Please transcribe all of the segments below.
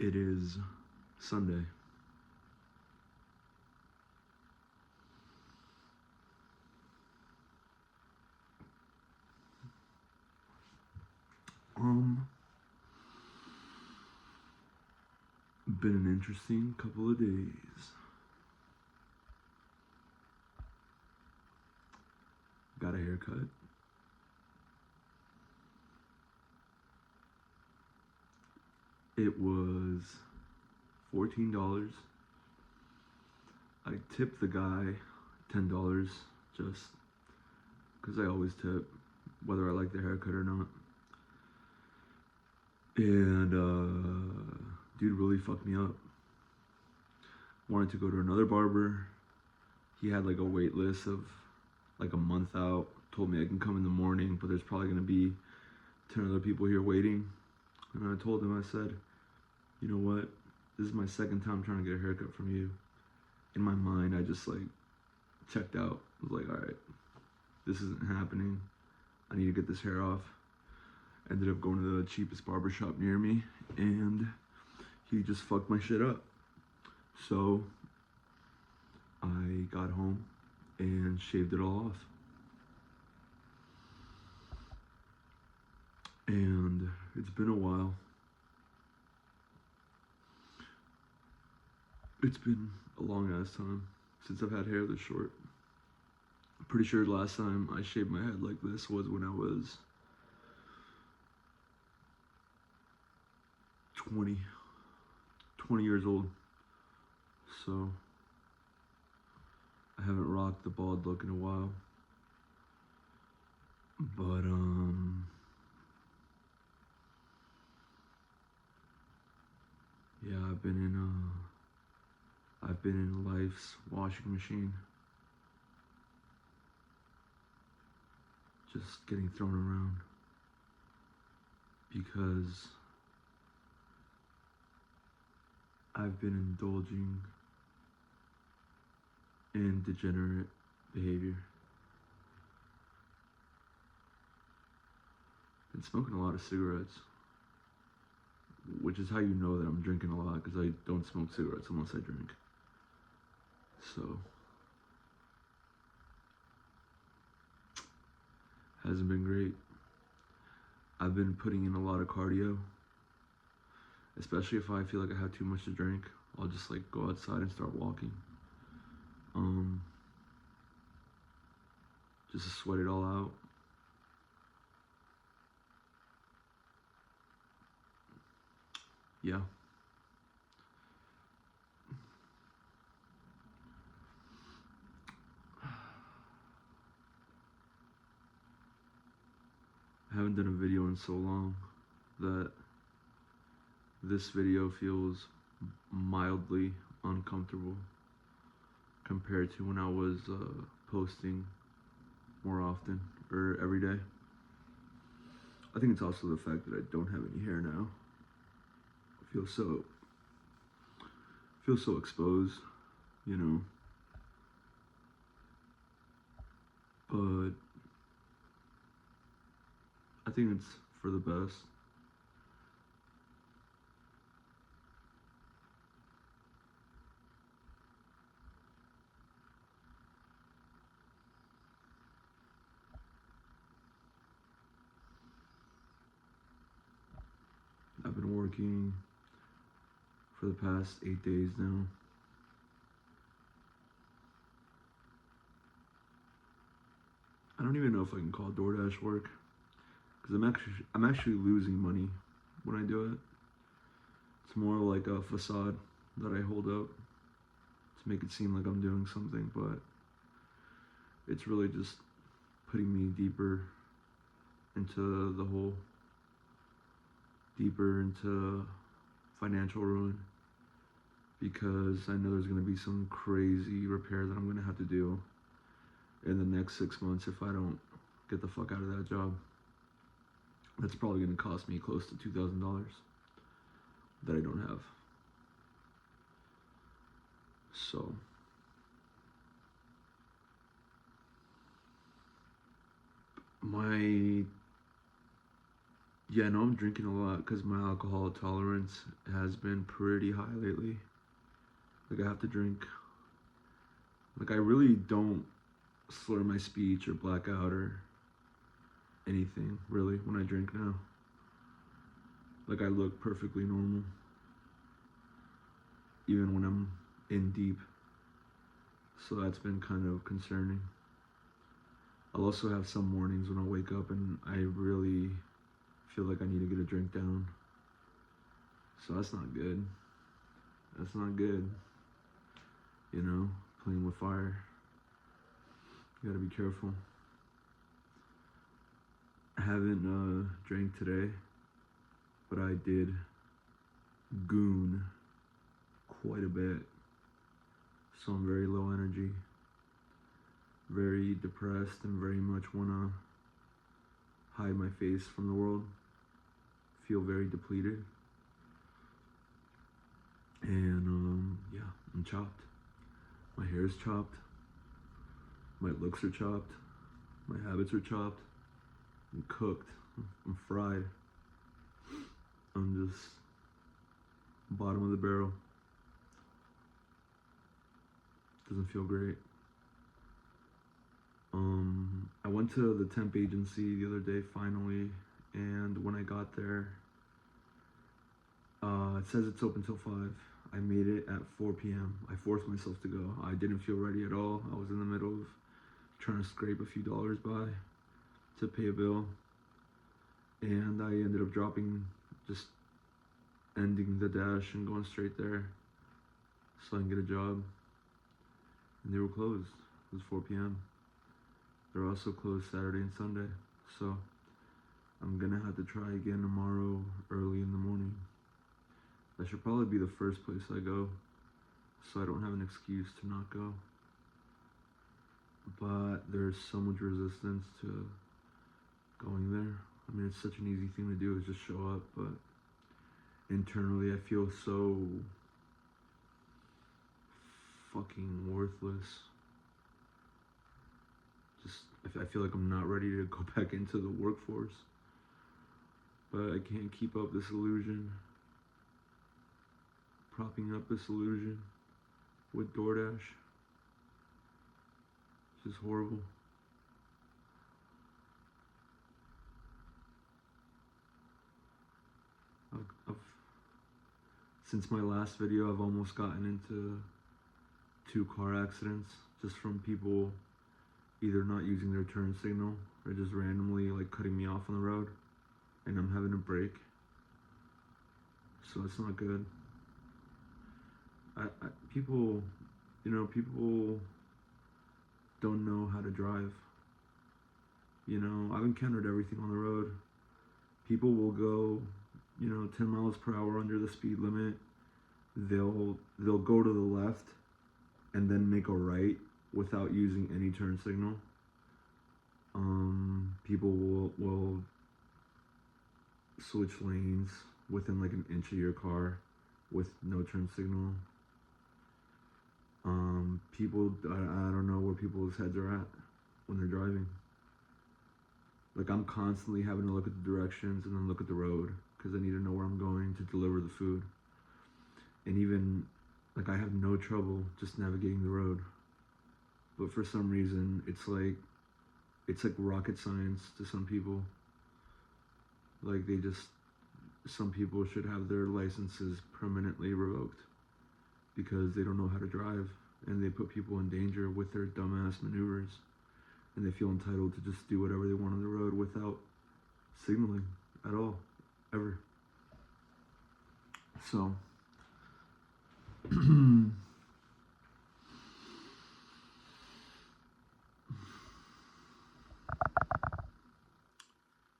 It is Sunday. Been an interesting couple of days. Got a haircut. It was $14. I tipped the guy $10 just because I always tip, whether I like the haircut or not. And dude really fucked me up. Wanted to go to another barber. He had like a wait list of like a month out. Told me I can come in the morning, but there's probably gonna be 10 other people here waiting. And I told him, I said, you know what? This is my second time trying to get a haircut from you. In my mind, I just like checked out. I was like, all right, this isn't happening. I need to get this hair off. Ended up going to the cheapest barbershop near me, and he just fucked my shit up. So I got home and shaved it all off. And it's been a while. It's been a long ass time since I've had hair this short. I'm pretty sure last time I shaved my head like this was when I was 20 years old. So I haven't rocked the bald look in a while. But yeah, I've been in life's washing machine. Just getting thrown around because I've been indulging in degenerate behavior. Been smoking a lot of cigarettes, which is how you know that I'm drinking a lot, because I don't smoke cigarettes unless I drink. So hasn't been great. I've been putting in a lot of cardio, especially if I feel like I have too much to drink. I'll just like go outside and start walking, just to sweat it all out. Yeah. I haven't done a video in so long that this video feels mildly uncomfortable compared to when I was posting more often or every day. I think it's also the fact that I don't have any hair now. I feel so exposed, you know. But I think it's for the best. I've been working for the past 8 days now. I don't even know if I can call DoorDash work, because I'm actually losing money when I do it. It's more like a facade that I hold up to make it seem like I'm doing something, but it's really just putting me deeper into the hole, deeper into financial ruin, because I know there's going to be some crazy repair that I'm going to have to do in the next 6 months if I don't get the fuck out of that job. That's probably going to cost me close to $2,000 that I don't have. So my Yeah, I know I'm drinking a lot because my alcohol tolerance has been pretty high lately. Like, I have to drink. Like, I really don't slur my speech or black out or anything, really, when I drink now. Like, I look perfectly normal, even when I'm in deep. So that's been kind of concerning. I'll also have some mornings when I wake up and I really feel like I need to get a drink down. So that's not good. That's not good. You know, playing with fire. You gotta be careful. I haven't drank today, but I did goon quite a bit. So I'm very low energy, very depressed, and very much wanna hide my face from the world. Feel very depleted. And yeah, I'm chopped. My hair is chopped. My looks are chopped. My habits are chopped. I'm cooked. I'm fried. I'm just bottom of the barrel. Doesn't feel great. I went to the temp agency the other day finally, and when I got there, it says it's open till 5. I made it at 4 p.m. I forced myself to go. I didn't feel ready at all. I was in the middle of trying to scrape a few dollars by to pay a bill, and I ended up just ending the dash and going straight there so I can get a job. And they were closed. It was 4 p.m. They're also closed Saturday and Sunday, so I'm gonna have to try again tomorrow early in the morning. That should probably be the first place I go, so I don't have an excuse to not go. But there's so much resistance to going there. I mean, it's such an easy thing to do, is just show up, but internally I feel so fucking worthless. I feel like I'm not ready to go back into the workforce, but I can't keep up this illusion, propping up this illusion with DoorDash. It's just horrible. I've, since my last video, I've almost gotten into 2 car accidents just from people either not using their turn signal or just randomly like cutting me off on the road, and I'm having a brake. So it's not good. People, people don't know how to drive. You know, I've encountered everything on the road. People will go, 10 miles per hour under the speed limit. They'll go to the left and then make a right without using any turn signal. People will switch lanes within like an inch of your car with no turn signal. People, I don't know where people's heads are at when they're driving. Like, I'm constantly having to look at the directions and then look at the road because I need to know where I'm going to deliver the food. And even, like, I have no trouble just navigating the road. But for some reason, it's like rocket science to some people. Like, some people should have their licenses permanently revoked because they don't know how to drive, and they put people in danger with their dumbass maneuvers, and they feel entitled to just do whatever they want on the road without signaling at all, ever. So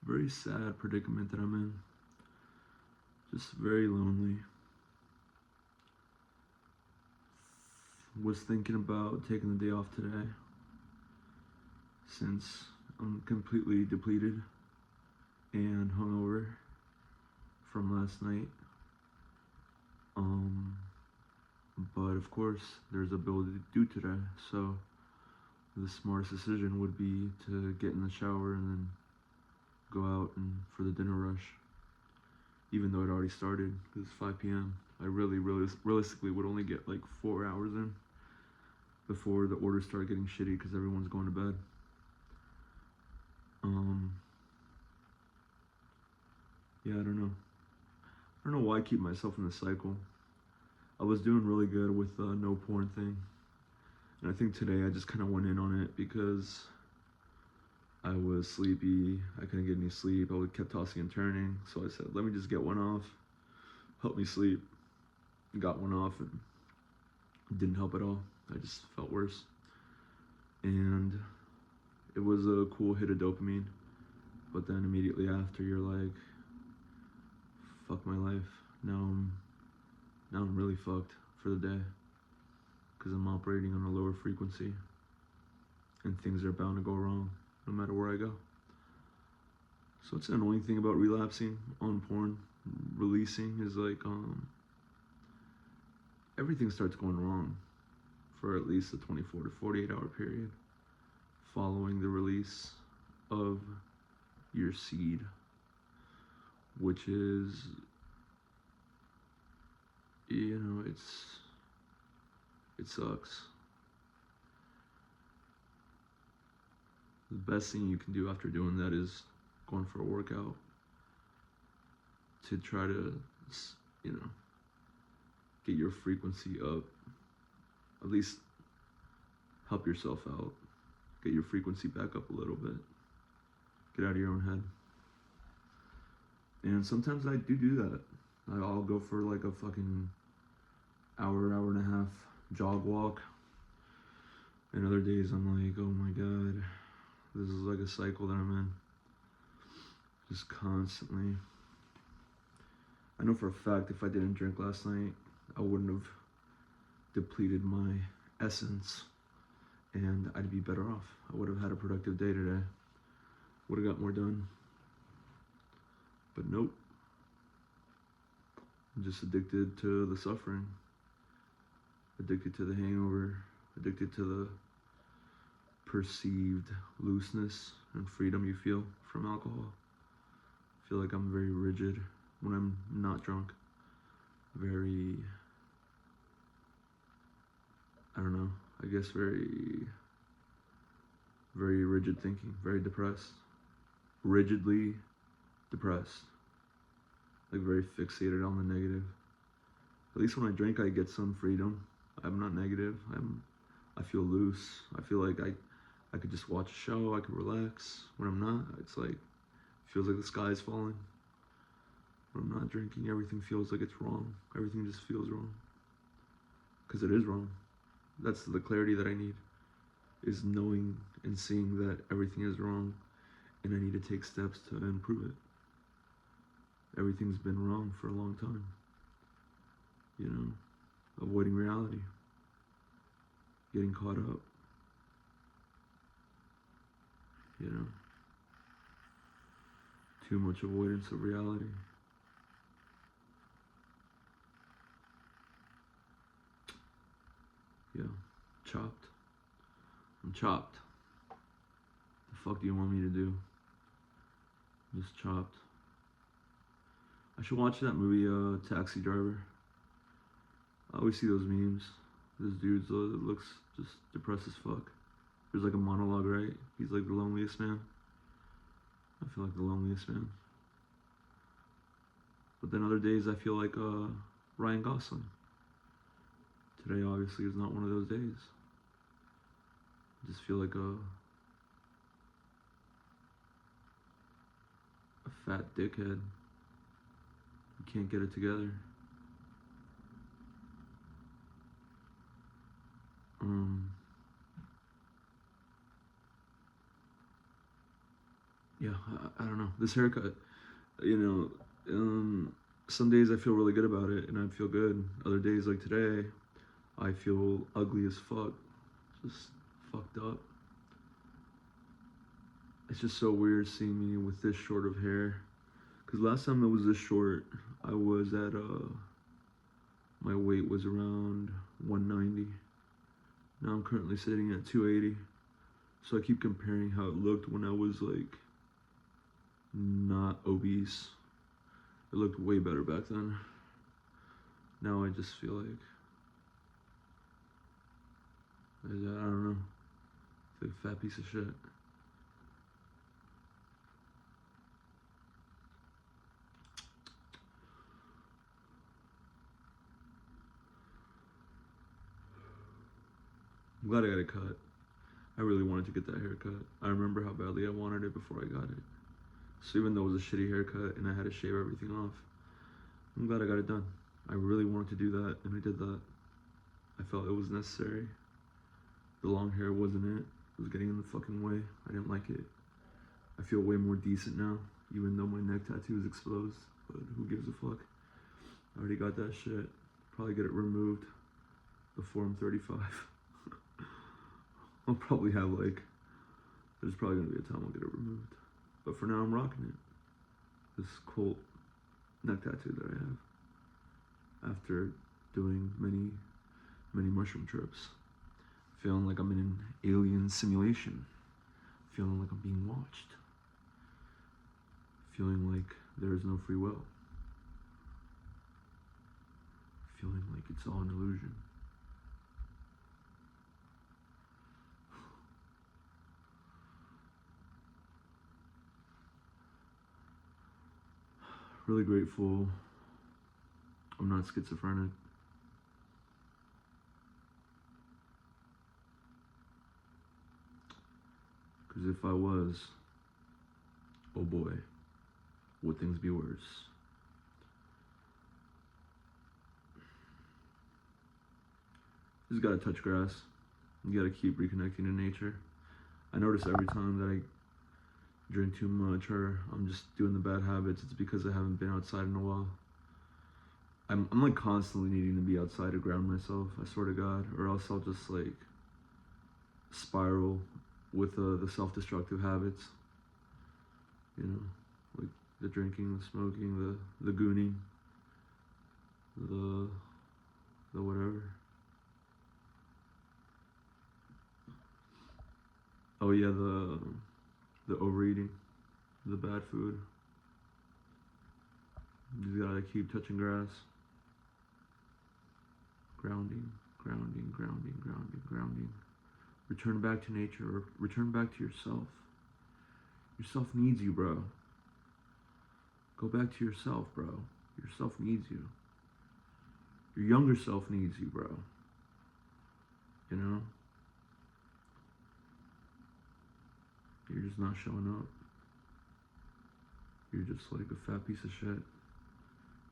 very sad predicament that I'm in. Just very lonely. Was thinking about taking the day off today since I'm completely depleted and hungover from last night. But of course, there's a bill to do today, so the smartest decision would be to get in the shower and then go out and for the dinner rush, even though it already started because it's 5 p.m. I really realistically would only get like 4 hours in before the orders start getting shitty because everyone's going to bed. Yeah, I don't know. I don't know why I keep myself in the cycle. I was doing really good with the no porn thing. And I think today I just kind of went in on it because I was sleepy. I couldn't get any sleep. I kept tossing and turning. So I said, let me just get one off. Help me sleep. Got one off and it didn't help at all. I just felt worse. And it was a cool hit of dopamine. But then immediately after, you're like, fuck my life. Now I'm really fucked for the day because I'm operating on a lower frequency and things are bound to go wrong no matter where I go. So it's an annoying thing about relapsing on porn, releasing is like everything starts going wrong for at least a 24 to 48 hour period following the release of your seed, which is, you know, it sucks. The best thing you can do after doing that is going for a workout to try to, you know, get your frequency up, at least help yourself out, get your frequency back up a little bit, get out of your own head. And sometimes I do that. I'll go for like a fucking hour and a half jog walk, and other days I'm like, oh my god, this is like a cycle that I'm in, just constantly. I know for a fact if I didn't drink last night, I wouldn't have depleted my essence and I'd be better off. I would have had a productive day today, would have got more done. But nope, I'm just addicted to the suffering, addicted to the hangover, addicted to the perceived looseness and freedom you feel from alcohol. I feel like I'm very rigid when I'm not drunk. Very, I don't know, I guess very rigid thinking, very depressed. Rigidly depressed. Like very fixated on the negative. At least when I drink, I get some freedom. I'm not negative. I feel loose. I feel like I could just watch a show. I could relax. When I'm not, it's like, it feels like the sky is falling. When I'm not drinking, everything feels like it's wrong. Everything just feels wrong. Because it is wrong. That's the clarity that I need, is knowing and seeing that everything is wrong and I need to take steps to improve it. Everything's been wrong for a long time. You know, avoiding reality, getting caught up, you know, too much avoidance of reality. Yeah, chopped. I'm chopped. The fuck do you want me to do? I'm just chopped. I should watch that movie, Taxi Driver. I always see those memes. This dude's looks just depressed as fuck. There's like a monologue, right? He's like the loneliest man. I feel like the loneliest man. But then other days I feel like Ryan Gosling. Today obviously is not one of those days. I just feel like a fat dickhead. You can't get it together. Yeah, I don't know. This haircut, you know, some days I feel really good about it and I feel good. Other days like today, I feel ugly as fuck. Just fucked up. It's just so weird seeing me with this short of hair. Cause last time it was this short, I was at, my weight was around 190. Now I'm currently sitting at 280. So I keep comparing how it looked when I was like not obese. It looked way better back then. Now I just feel like, I don't know, it's like a fat piece of shit. I'm glad I got it cut. I really wanted to get that haircut. I remember how badly I wanted it before I got it. So even though it was a shitty haircut and I had to shave everything off, I'm glad I got it done. I really wanted to do that, and I did that. I felt it was necessary. The long hair wasn't it. It was getting in the fucking way. I didn't like it. I feel way more decent now, even though my neck tattoo is exposed. But who gives a fuck? I already got that shit. Probably get it removed before I'm 35. I'll probably have like, there's probably gonna be a time I'll get it removed. But for now, I'm rocking it. This Colt neck tattoo that I have after doing many mushroom trips. Feeling like I'm in an alien simulation. Feeling like I'm being watched. Feeling like there is no free will. Feeling like it's all an illusion. Really grateful I'm not schizophrenic. Because if I was, oh boy, would things be worse. Just gotta touch grass. You gotta keep reconnecting to nature. I notice every time that I drink too much or I'm just doing the bad habits, it's because I haven't been outside in a while. I'm like constantly needing to be outside to ground myself, I swear to God, or else I'll just like spiral with the self-destructive habits, you know, like the drinking, the smoking, the gooning, the whatever. Oh yeah, the overeating, the bad food. You just gotta keep touching grass. Grounding, grounding, grounding, grounding, grounding. Return back to nature, or return back to yourself. Yourself needs you, bro. Go back to yourself, bro. Yourself needs you. Your younger self needs you, bro. You know? You're just not showing up. You're just like a fat piece of shit.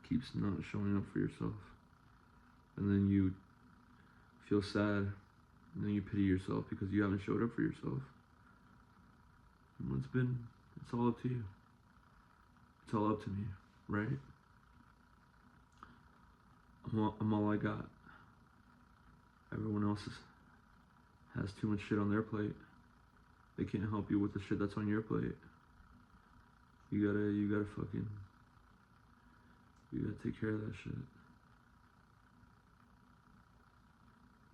Keeps not showing up for yourself. And then you feel sad. And then you pity yourself because you haven't showed up for yourself. And it's all up to you. It's all up to me, right? I'm all I got. Everyone else has too much shit on their plate. They can't help you with the shit that's on your plate. You gotta take care of that shit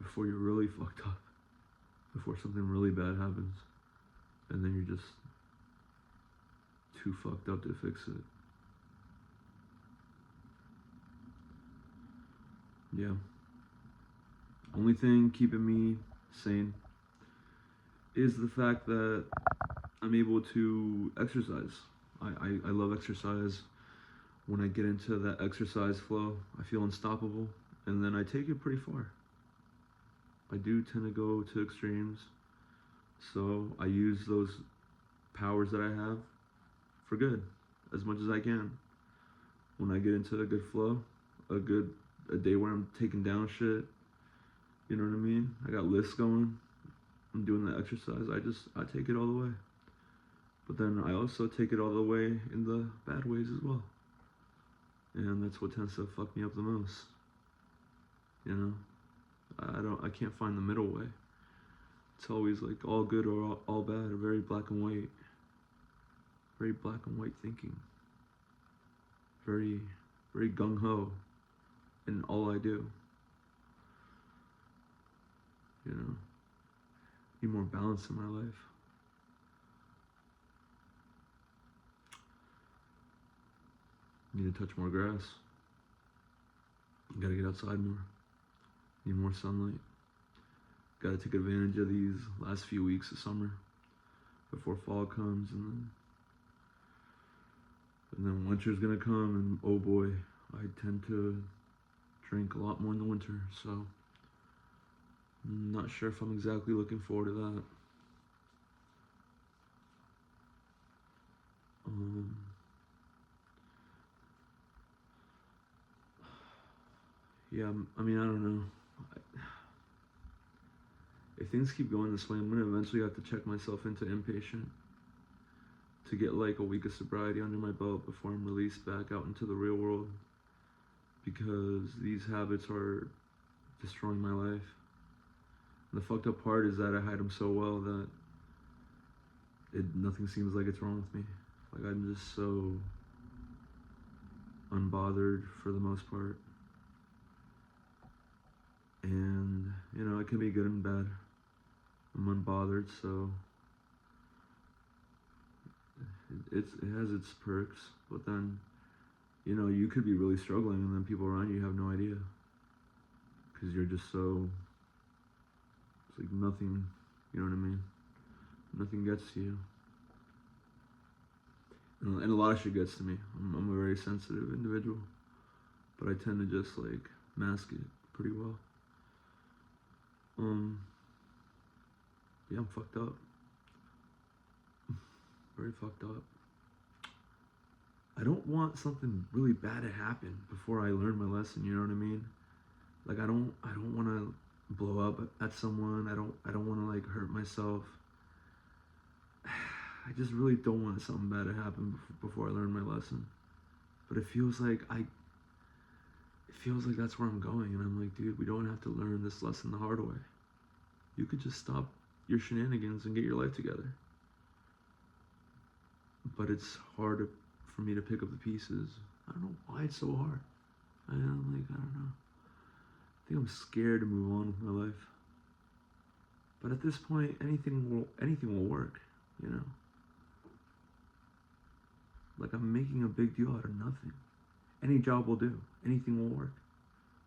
before you're really fucked up, before something really bad happens, and then you're just too fucked up to fix it. Yeah. Only thing keeping me sane is the fact that I'm able to exercise. I love exercise. When I get into that exercise flow, I feel unstoppable, and then I take it pretty far. I do tend to go to extremes, so I use those powers that I have for good, as much as I can. When I get into a good flow, a day where I'm taking down shit, you know what I mean? I got lists going, I'm doing the exercise, I take it all the way. But then I also take it all the way in the bad ways as well. And that's what tends to fuck me up the most. You know? I can't find the middle way. It's always like all good or all bad, or very black and white. Very black and white thinking. Very gung-ho in all I do. You know? Need more balance in my life. Need to touch more grass. Gotta get outside more. Need more sunlight. Gotta take advantage of these last few weeks of summer before fall comes, and then winter's gonna come, and oh boy, I tend to drink a lot more in the winter, so I'm not sure if I'm exactly looking forward to that. Yeah, I mean, I don't know. If things keep going this way, I'm gonna eventually have to check myself into inpatient to get like a week of sobriety under my belt before I'm released back out into the real world, because these habits are destroying my life. And the fucked up part is that I hide them so well that nothing seems like it's wrong with me. Like, I'm just so unbothered for the most part. And, you know, it can be good and bad. I'm unbothered, so it has its perks, but then, you know, you could be really struggling and then people around you have no idea, because you're just so, it's like nothing, you know what I mean? Nothing gets to you. And a lot of shit gets to me. I'm a very sensitive individual, but I tend to just like mask it pretty well. Yeah, I'm fucked up. Very fucked up. I don't want something really bad to happen before I learn my lesson, you know what I mean? Like, I don't want to blow up at someone. I don't want to like hurt myself. I just really don't want something bad to happen before I learn my lesson. But it feels like that's where I'm going, and I'm like, dude, we don't have to learn this lesson the hard way. You could just stop your shenanigans and get your life together. But it's hard for me to pick up the pieces. I don't know why it's so hard. I don't know. I think I'm scared to move on with my life. But at this point, anything will work, you know? Like, I'm making a big deal out of nothing. Any job will do. Anything will work.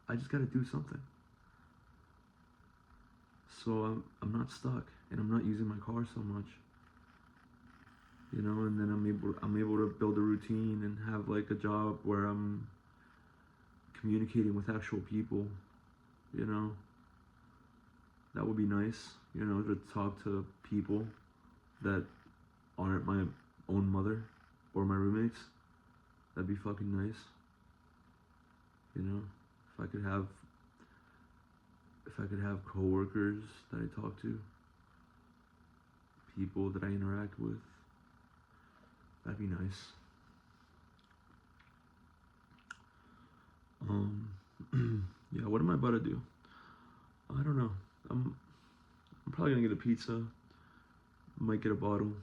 I just gotta do something. So I'm not stuck, and I'm not using my car so much. You know, and then I'm able to build a routine and have like a job where I'm communicating with actual people, you know. That would be nice, you know, to talk to people that aren't my own mother or my roommates. That'd be fucking nice. You know, if I could have coworkers that I talk to, people that I interact with, that'd be nice. Yeah, what am I about to do? I don't know. I'm probably gonna get a pizza. Might get a bottle.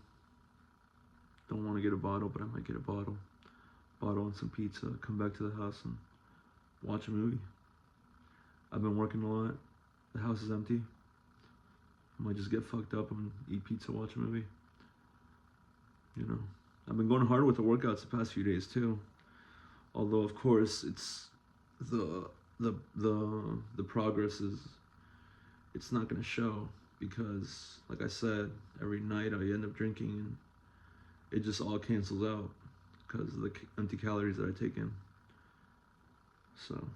Don't want to get a bottle, but I might get a bottle and some pizza. Come back to the house and watch a movie. I've been working a lot. The house is empty. I might just get fucked up and eat pizza, watch a movie. You know, I've been going hard with the workouts the past few days too. Although, of course, it's the progress is, it's not gonna show, because, like I said, every night I end up drinking and it just all cancels out because of the empty calories that I take in. So,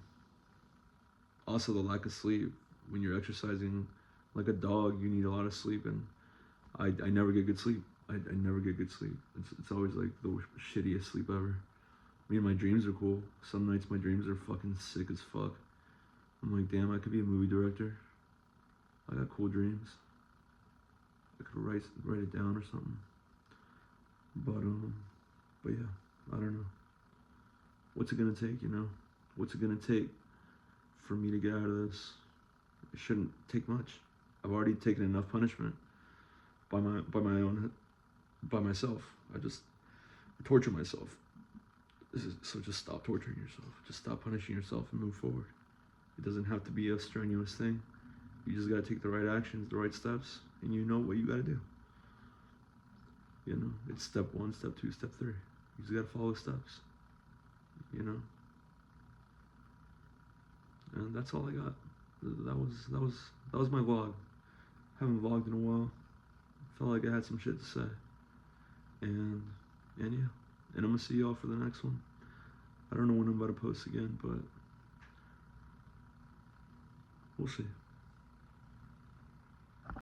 also the lack of sleep. When you're exercising like a dog, you need a lot of sleep, and I never get good sleep. I never get good sleep. It's always like the shittiest sleep ever. I mean, my dreams are cool. Some nights my dreams are fucking sick as fuck. I'm like, damn, I could be a movie director. I got cool dreams. I could write it down or something. But yeah, I don't know. What's it gonna take, you know? What's it gonna take for me to get out of this? It shouldn't take much. I've already taken enough punishment by myself. I torture myself. So just stop torturing yourself. Just stop punishing yourself and move forward. It doesn't have to be a strenuous thing. You just gotta take the right actions, the right steps, and you know what you gotta do. You know, it's step 1, step 2, step 3. You just gotta follow steps. you know. And that's all I got. That was my vlog. Haven't vlogged in a while. Felt like I had some shit to say. And yeah. And I'm gonna see y'all for the next one. I don't know when I'm about to post again, but we'll see.